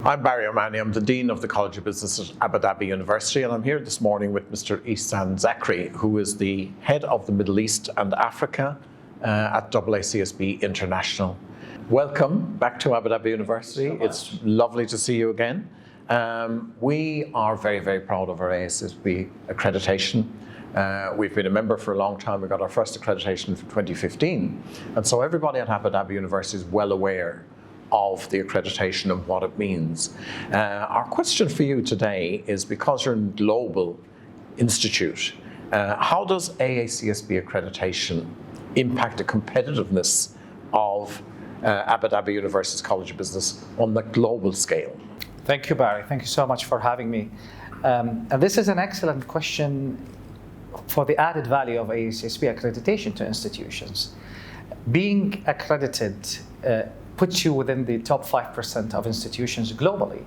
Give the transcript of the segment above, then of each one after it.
I'm Barry O'Mahony. I'm the Dean of the College of Business at Abu Dhabi University, and I'm here this morning with Mr. Ihsan Zakri, who is the head of the Middle East and Africa at AACSB International. Welcome back to Abu Dhabi University. It's lovely to see you again. We are very, very proud of our AACSB accreditation. We've been a member for a long time. We got our first accreditation in 2015. And so everybody at Abu Dhabi University is well aware of the accreditation and what it means. Our question for you today is, because you're a global institute, how does AACSB accreditation impact the competitiveness of Abu Dhabi University's College of Business on the global scale? Thank you, Barry. Thank you so much for having me. And this is an excellent question for the added value of AACSB accreditation to institutions. Being accredited puts you within the top 5% of institutions globally.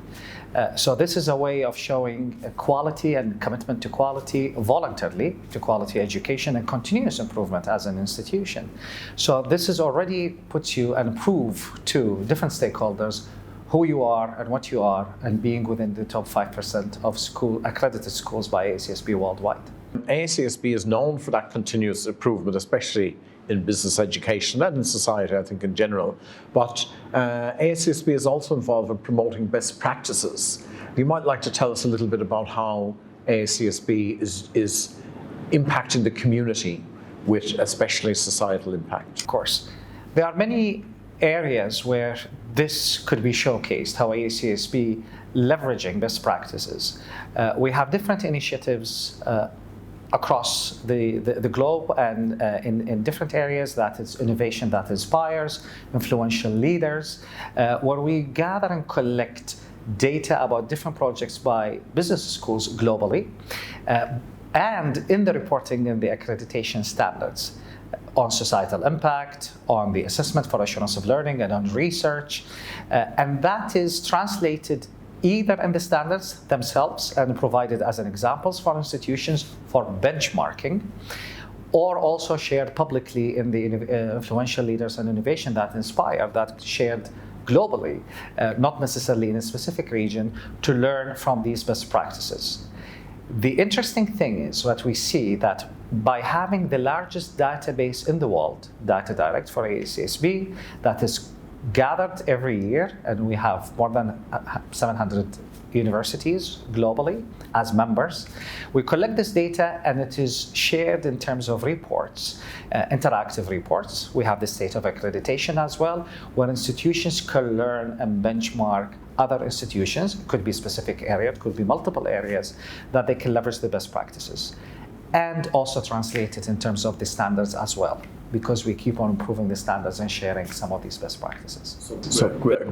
So this is a way of showing quality and commitment to quality voluntarily, to quality education and continuous improvement as an institution. So this is already puts you and prove to different stakeholders who you are and what you are, and being within the top 5% of accredited schools by AACSB worldwide. AACSB is known for that continuous improvement, especially in business education and in society, I think, in general. But AACSB is also involved in promoting best practices. You might like to tell us a little bit about how AACSB is impacting the community with especially societal impact. Of course. There are many areas where this could be showcased, how AACSB leveraging best practices. We have different initiatives across the globe and in different areas. That is innovation that inspires, influential leaders, where we gather and collect data about different projects by business schools globally, and in the reporting and the accreditation standards on societal impact, on the assessment for assurance of learning, and on research. And that is translated either in the standards themselves and provided as an examples for institutions for benchmarking, or also shared publicly in the influential leaders and innovation that inspire, that shared globally, not necessarily in a specific region, to learn from these best practices. The interesting thing is what we see, that by having the largest database in the world, Data Direct for AACSB, that is gathered every year, and we have more than 700 universities globally as members. We collect this data and it is shared in terms of reports, interactive reports. We have the state of accreditation as well, where institutions can learn and benchmark other institutions. It could be a specific area, it could be multiple areas, that they can leverage the best practices. And also translate it in terms of the standards as well, because we keep on improving the standards and sharing some of these best practices. So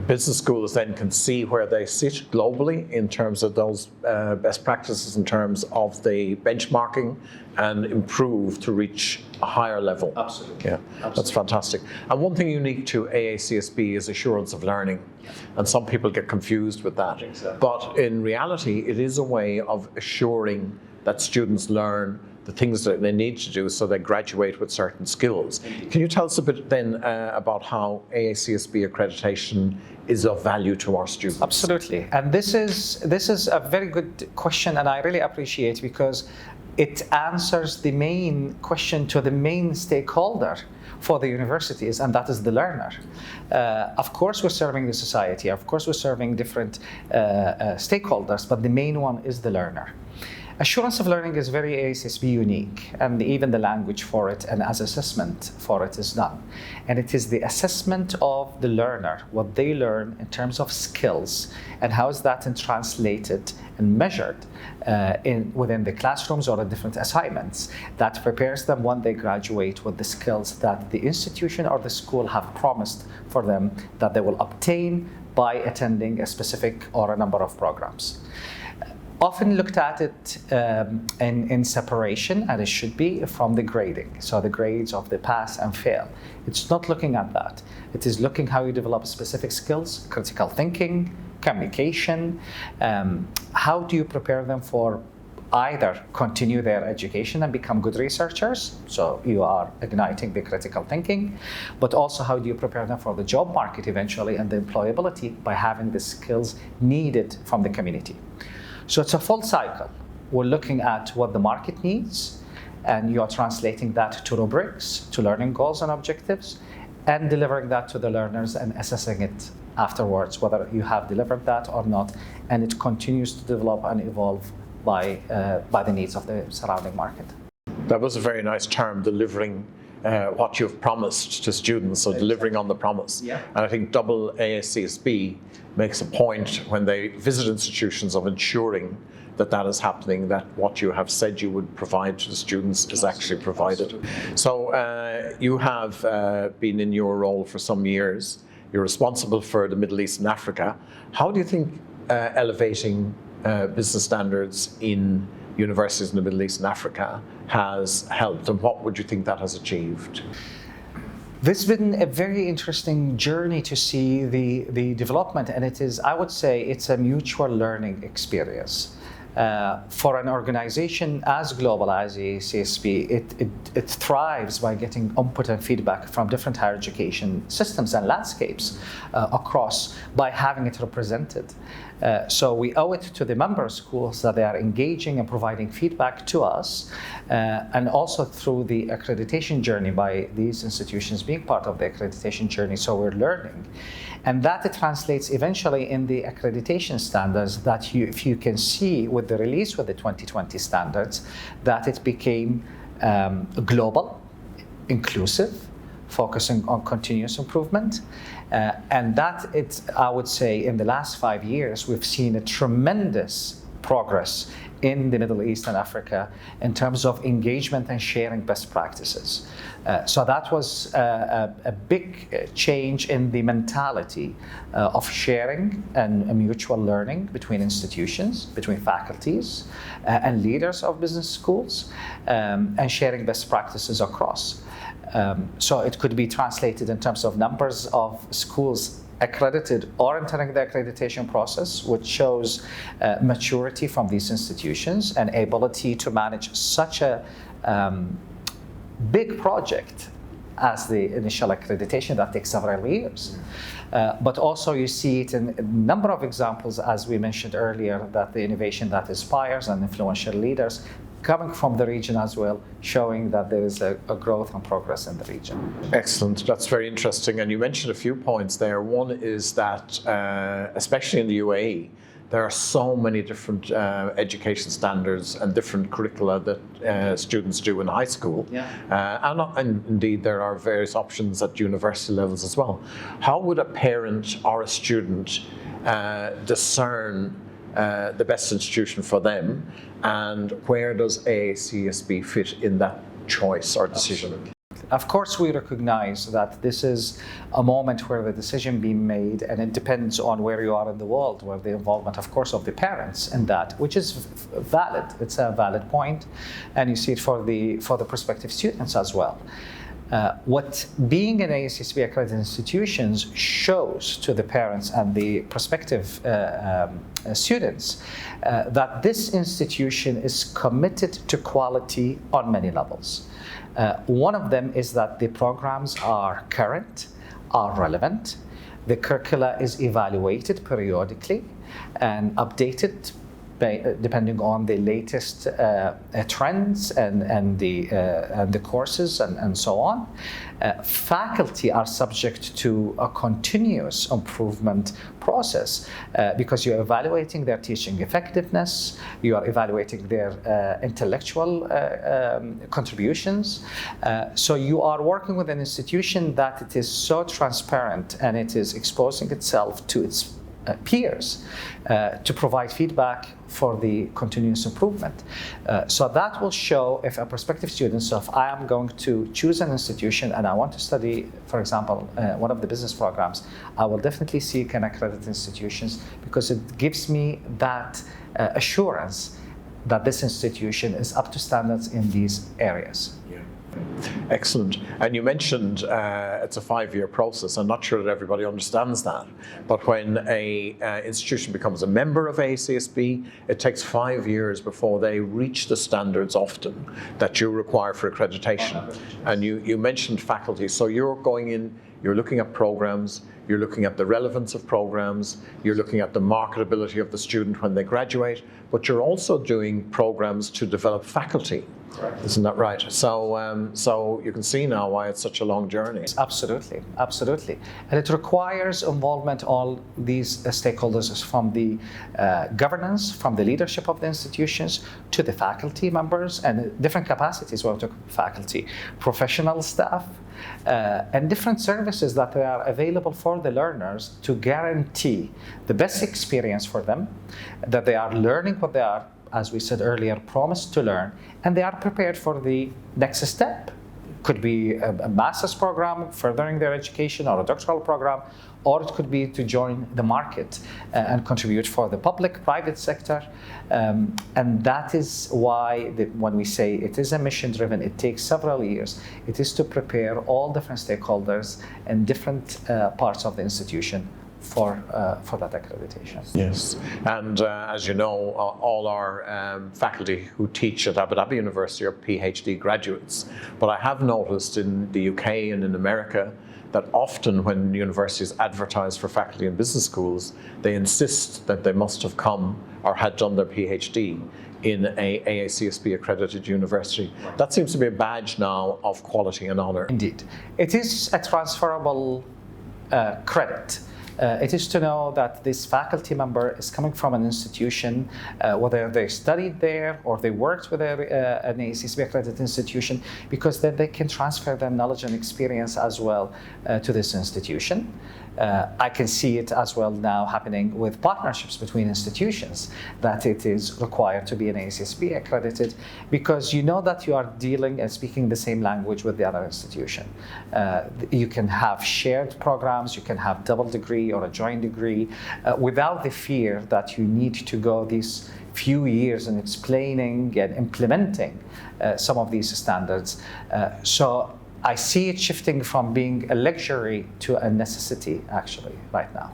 business schools then can see where they sit globally in terms of those best practices, in terms of the benchmarking, and improve to reach a higher level. Absolutely. Yeah, absolutely. That's fantastic. And one thing unique to AACSB is assurance of learning. And some people get confused with that. Exactly. But in reality, it is a way of assuring that students learn the things that they need to do so they graduate with certain skills. Can you tell us a bit then about how AACSB accreditation is of value to our students? Absolutely. And this is a very good question, and I really appreciate, because it answers the main question to the main stakeholder for the universities, and that is the learner. Of course, we're serving the society. Of course, we're serving different stakeholders, but the main one is the learner. Assurance of learning is very AACSB unique, and even the language for it and as assessment for it is done. And it is the assessment of the learner, what they learn in terms of skills, and how is that translated and measured within the classrooms or the different assignments that prepares them when they graduate with the skills that the institution or the school have promised for them that they will obtain by attending a specific or a number of programs. Often looked at it in separation, and it should be, from the grading. So the grades of the pass and fail. It's not looking at that. It is looking how you develop specific skills, critical thinking, communication. How do you prepare them for either continue their education and become good researchers, so you are igniting the critical thinking, but also how do you prepare them for the job market eventually and the employability by having the skills needed from the community. So it's a full cycle. We're looking at what the market needs, and you are translating that to rubrics, to learning goals and objectives, and delivering that to the learners and assessing it afterwards, whether you have delivered that or not, and it continues to develop and evolve by the needs of the surrounding market. That was a very nice term, delivering what you've promised to students, so delivering on the promise. Yeah. And I think AACSB makes a point when they visit institutions of ensuring that that is happening, that what you have said you would provide to the students is actually provided. So you have been in your role for some years. You're responsible for the Middle East and Africa. How do you think elevating business standards in universities in the Middle East and Africa has helped, and what would you think that has achieved? This has been a very interesting journey to see the development, and it is, I would say, it's a mutual learning experience. For an organization as global as AACSB, it thrives by getting input and feedback from different higher education systems and landscapes across by having it represented. So we owe it to the member schools that they are engaging and providing feedback to us, and also through the accreditation journey by these institutions being part of the accreditation journey, so we're learning. And that it translates eventually in the accreditation standards that if you can see with the release with the 2020 standards, that it became global, inclusive, focusing on continuous improvement. And that I would say in the last 5 years, we've seen a tremendous progress in the Middle East and Africa in terms of engagement and sharing best practices. So that was a big change in the mentality of sharing and mutual learning between institutions, between faculties and leaders of business schools, and sharing best practices across. So it could be translated in terms of numbers of schools accredited or entering the accreditation process, which shows maturity from these institutions and ability to manage such a big project as the initial accreditation that takes several years. But also you see it in a number of examples, as we mentioned earlier, that the innovation that inspires and influential leaders coming from the region as well, showing that there is a growth and progress in the region. Excellent. That's very interesting. And you mentioned a few points there. One is that, especially in the UAE, there are so many different education standards and different curricula that students do in high school. Yeah. And indeed, there are various options at university levels as well. How would a parent or a student discern the best institution for them, and where does AACSB fit in that choice or decision? Absolutely. Of course, we recognize that this is a moment where the decision being made, and it depends on where you are in the world, where the involvement, of course, of the parents in that, which is valid. It's a valid point, and you see it for the prospective students as well. What being in AACSB accredited institutions shows to the parents and the prospective students that this institution is committed to quality on many levels. One of them is that the programs are current, are relevant, the curricula is evaluated periodically and updated depending on the latest trends and the courses and so on. Faculty are subject to a continuous improvement process because you're evaluating their teaching effectiveness, you are evaluating their intellectual contributions. So you are working with an institution that it is so transparent and it is exposing itself to its peers to provide feedback for the continuous improvement. So that will show if a prospective student, so if I am going to choose an institution and I want to study, for example, one of the business programs, I will definitely seek an accredited institutions because it gives me that assurance that this institution is up to standards in these areas. Yeah. Excellent. And you mentioned it's a 5-year process. I'm not sure that everybody understands that. But when a institution becomes a member of AACSB, it takes 5 years before they reach the standards often that you require for accreditation. And you mentioned faculty. So you're going in, you're looking at programs, you're looking at the relevance of programs, you're looking at the marketability of the student when they graduate, but you're also doing programs to develop faculty. Correct. Isn't that right? So you can see now why it's such a long journey. Absolutely, absolutely. And it requires involvement all these stakeholders, from the governance, from the leadership of the institutions, to the faculty members, and different capacities. We're talking faculty, professional staff, and different services that are available for the learners to guarantee the best experience for them, that they are learning what they are, as we said earlier, promised to learn, and they are prepared for the next step. Could be a master's program furthering their education, or a doctoral program, or it could be to join the market and contribute for the public, private sector. And that is why when we say it is a mission-driven, it takes several years. It is to prepare all different stakeholders in different parts of the institution for that accreditation. Yes, and as you know, all our faculty who teach at Abu Dhabi University are PhD graduates. But I have noticed in the UK and in America that often when universities advertise for faculty in business schools, they insist that they must have come or had done their PhD in a AACSB accredited university. That seems to be a badge now of quality and honour. Indeed. It is a transferable credit. It is to know that this faculty member is coming from an institution, whether they studied there or they worked with an AACSB accredited institution, because then they can transfer their knowledge and experience as well to this institution. I can see it as well now happening with partnerships between institutions, that it is required to be an AACSB accredited, because you know that you are dealing and speaking the same language with the other institution. You can have shared programs, you can have double degree or a joint degree, without the fear that you need to go these few years in explaining and implementing some of these standards. So I see it shifting from being a luxury to a necessity, actually, right now.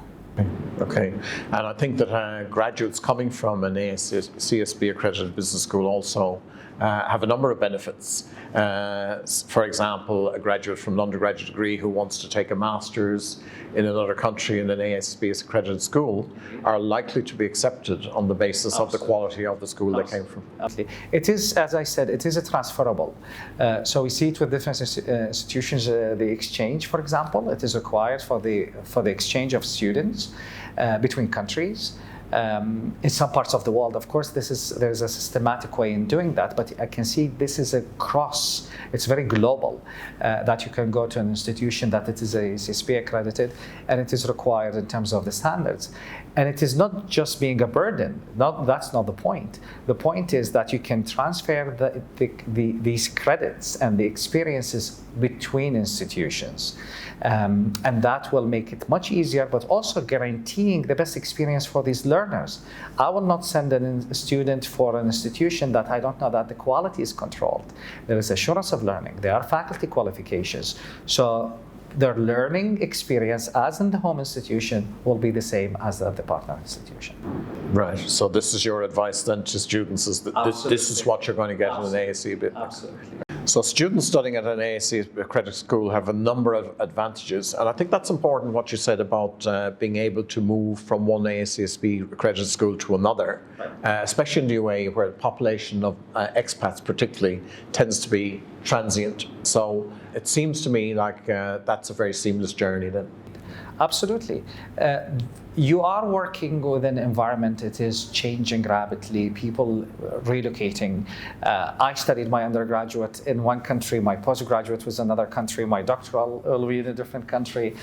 Okay, and I think that graduates coming from an AACSB accredited business school also have a number of benefits. For example, a graduate from an undergraduate degree who wants to take a master's in another country in an AACSB accredited school are likely to be accepted on the basis of the quality of the school they came from. Absolutely. It is, as I said, it is a transferable. So we see it with different institutions. The exchange, for example, it is required for the exchange of students between countries. In some parts of the world, of course, there's a systematic way in doing that, but I can see this is it's very global, that you can go to an institution that it is AACSB accredited, and it is required in terms of the standards. And it is not just being a burden. That's not the point. The point is that you can transfer these credits and the experiences between institutions. And that will make it much easier, but also guaranteeing the best experience for these learners. I will not send a student for an institution that I don't know that the quality is controlled. There is assurance of learning. There are faculty qualifications. So their learning experience, as in the home institution, will be the same as at the partner institution. Right. So this is your advice then to students: is that this is what you're going to get in an AACSB. Absolutely. So students studying at an AACSB accredited school have a number of advantages, and I think that's important what you said about being able to move from one AACSB accredited school to another, especially in the UAE, where the population of expats particularly tends to be transient. So it seems to me like that's a very seamless journey then. Absolutely. You are working with an environment that is changing rapidly, people relocating. I studied my undergraduate in one country, my postgraduate was another country, my doctoral will be in a different country.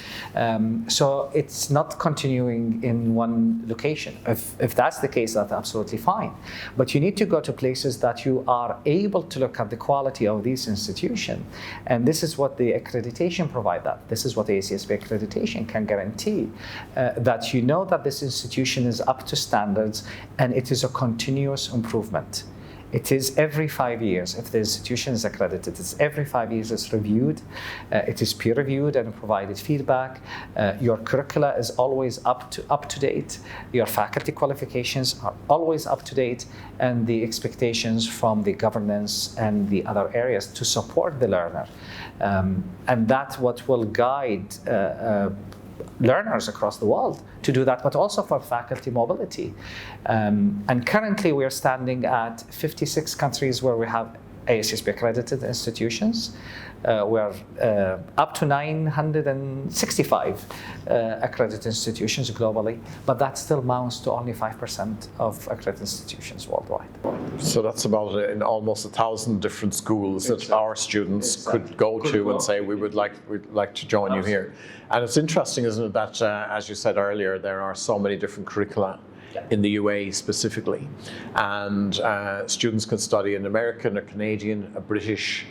So it's not continuing in one location. If that's the case, that's absolutely fine. But you need to go to places that you are able to look at the quality of these institutions. And this is what the accreditation provide that. This is what the AACSB accreditation can guarantee, that you know that this institution is up to standards and it is a continuous improvement. It is every 5 years. If the institution is accredited, it's every 5 years it's reviewed. It is peer reviewed and provided feedback. Your curricula is always up to date. Your faculty qualifications are always up to date, and the expectations from the governance and the other areas to support the learner. And that's what will guide learners across the world to do that, but also for faculty mobility. And currently we are standing at 56 countries where we have AACSB accredited institutions. We're up to 965 accredited institutions globally, but that still amounts to only 5% of accredited institutions worldwide. So that's about in almost 1,000 different schools that our students could go to and say, we'd like to join you here. And it's interesting, isn't it, that as you said earlier, there are so many different curricula in the UAE specifically, and students can study an American, a Canadian, a British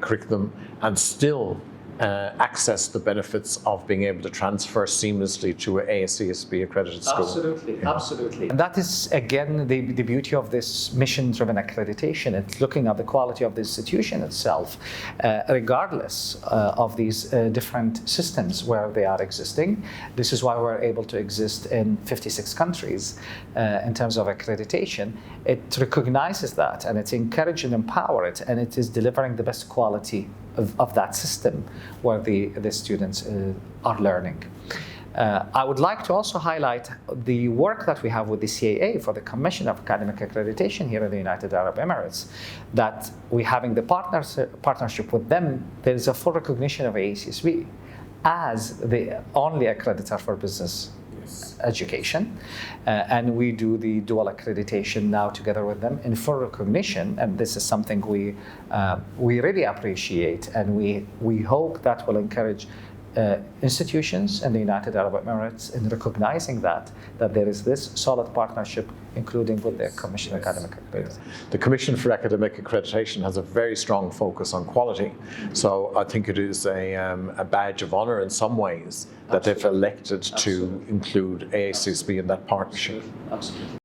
curriculum and still access the benefits of being able to transfer seamlessly to an AACSB accredited school. Absolutely, absolutely. And that is, again, the beauty of this mission-driven accreditation. It's looking at the quality of the institution itself, regardless of these different systems where they are existing. This is why we're able to exist in 56 countries in terms of accreditation. It recognizes that, and it encourages and empowers it, and it is delivering the best quality of that system where the students are learning. I would like to also highlight the work that we have with the CAA for the Commission of Academic Accreditation here in the United Arab Emirates, that we're having the partnership with them. There is a full recognition of AACSB as the only accreditor for business education, and we do the dual accreditation now together with them in full recognition, and this is something we really appreciate, and we hope that will encourage institutions in the United Arab Emirates in recognizing that there is this solid partnership, including with the Commission for Academic Accreditation. The Commission for Academic Accreditation has a very strong focus on quality, so I think it is a badge of honor in some ways that they've elected to include AACSB in that partnership. Absolutely.